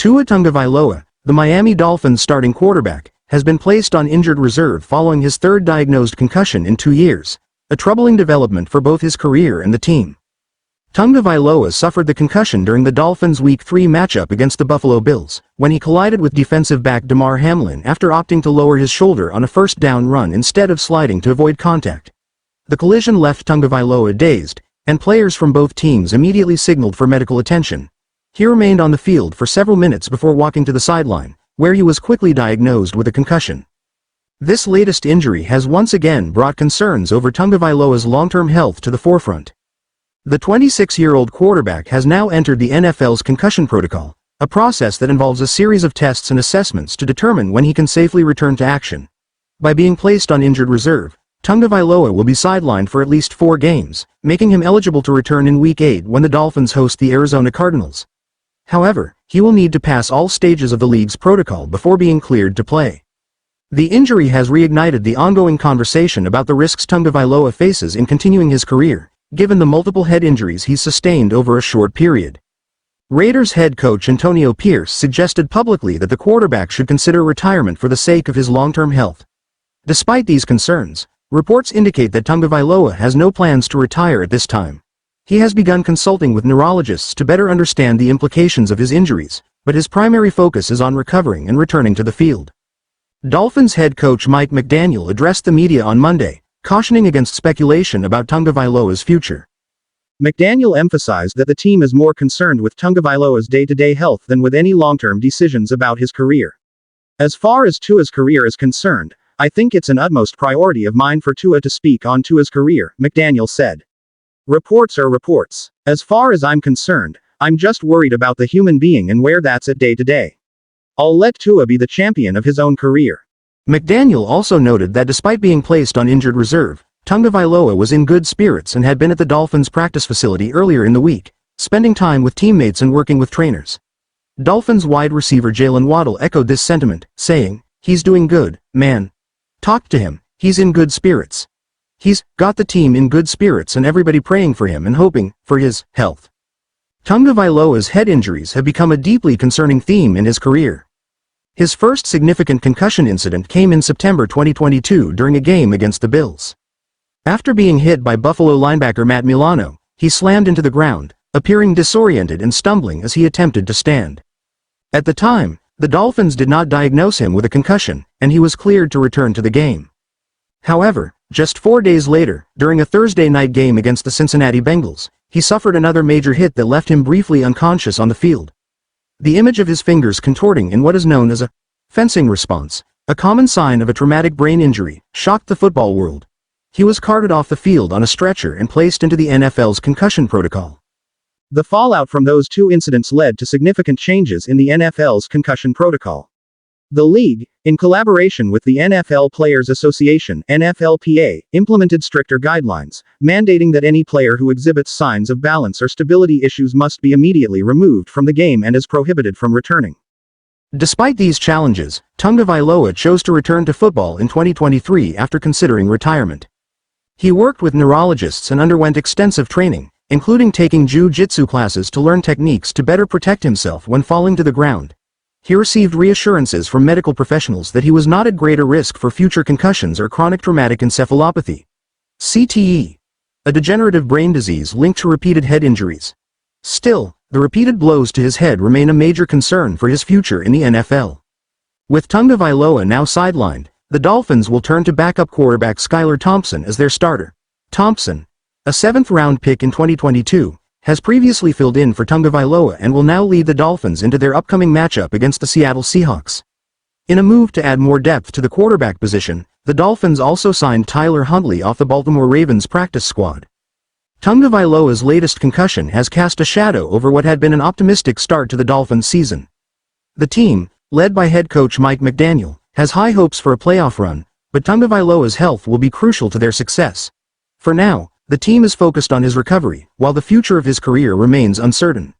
Tua Tagovailoa, the Miami Dolphins starting quarterback, has been placed on injured reserve following his third diagnosed concussion in 2 years, a troubling development for both his career and the team. Tagovailoa suffered the concussion during the Dolphins' Week 3 matchup against the Buffalo Bills, when he collided with defensive back Damar Hamlin after opting to lower his shoulder on a first down run instead of sliding to avoid contact. The collision left Tagovailoa dazed, and players from both teams immediately signaled for medical attention. He remained on the field for several minutes before walking to the sideline, where he was quickly diagnosed with a concussion. This latest injury has once again brought concerns over Tagovailoa's long-term health to the forefront. The 26-year-old quarterback has now entered the NFL's concussion protocol, a process that involves a series of tests and assessments to determine when he can safely return to action. By being placed on injured reserve, Tagovailoa will be sidelined for at least 4 games, making him eligible to return in Week 8 when the Dolphins host the Arizona Cardinals. However, he will need to pass all stages of the league's protocol before being cleared to play. The injury has reignited the ongoing conversation about the risks Tagovailoa faces in continuing his career, given the multiple head injuries he's sustained over a short period. Raiders head coach Antonio Pierce suggested publicly that the quarterback should consider retirement for the sake of his long-term health. Despite these concerns, reports indicate that Tagovailoa has no plans to retire at this time. He has begun consulting with neurologists to better understand the implications of his injuries, but his primary focus is on recovering and returning to the field. Dolphins head coach Mike McDaniel addressed the media on Monday, cautioning against speculation about Tagovailoa's future. McDaniel emphasized that the team is more concerned with Tagovailoa's day-to-day health than with any long-term decisions about his career. As far as Tua's career is concerned, I think it's an utmost priority of mine for Tua to speak on Tua's career, McDaniel said. Reports are reports. As far as I'm concerned, I'm just worried about the human being and where that's at day-to-day. I'll let Tua be the champion of his own career. McDaniel also noted that despite being placed on injured reserve, Tagovailoa was in good spirits and had been at the Dolphins' practice facility earlier in the week, spending time with teammates and working with trainers. Dolphins wide receiver Jalen Waddle echoed this sentiment, saying, "He's doing good, man. Talk to him, he's in good spirits. He's got the team in good spirits and everybody praying for him and hoping for his health." Tagovailoa's head injuries have become a deeply concerning theme in his career. His first significant concussion incident came in September 2022 during a game against the Bills. After being hit by Buffalo linebacker Matt Milano, he slammed into the ground, appearing disoriented and stumbling as he attempted to stand. At the time, the Dolphins did not diagnose him with a concussion, and he was cleared to return to the game. However, just 4 days later, during a Thursday night game against the Cincinnati Bengals, he suffered another major hit that left him briefly unconscious on the field. The image of his fingers contorting in what is known as a fencing response, a common sign of a traumatic brain injury, shocked the football world. He was carted off the field on a stretcher and placed into the NFL's concussion protocol. The fallout from those 2 incidents led to significant changes in the NFL's concussion protocol. The league, in collaboration with the NFL Players Association (NFLPA), implemented stricter guidelines, mandating that any player who exhibits signs of balance or stability issues must be immediately removed from the game and is prohibited from returning. Despite these challenges, Tagovailoa chose to return to football in 2023 after considering retirement. He worked with neurologists and underwent extensive training, including taking jiu-jitsu classes to learn techniques to better protect himself when falling to the ground. He received reassurances from medical professionals that he was not at greater risk for future concussions or chronic traumatic encephalopathy, CTE, a degenerative brain disease linked to repeated head injuries. Still, the repeated blows to his head remain a major concern for his future in the NFL. With Tagovailoa now sidelined, the Dolphins will turn to backup quarterback Skylar Thompson as their starter. Thompson, a 7th-round pick in 2022, has previously filled in for Tagovailoa and will now lead the Dolphins into their upcoming matchup against the Seattle Seahawks. In a move to add more depth to the quarterback position, the Dolphins also signed Tyler Huntley off the Baltimore Ravens practice squad. Tagovailoa's latest concussion has cast a shadow over what had been an optimistic start to the Dolphins season. The team, led by head coach Mike McDaniel, has high hopes for a playoff run, but Tagovailoa's health will be crucial to their success. For now, the team is focused on his recovery, while the future of his career remains uncertain.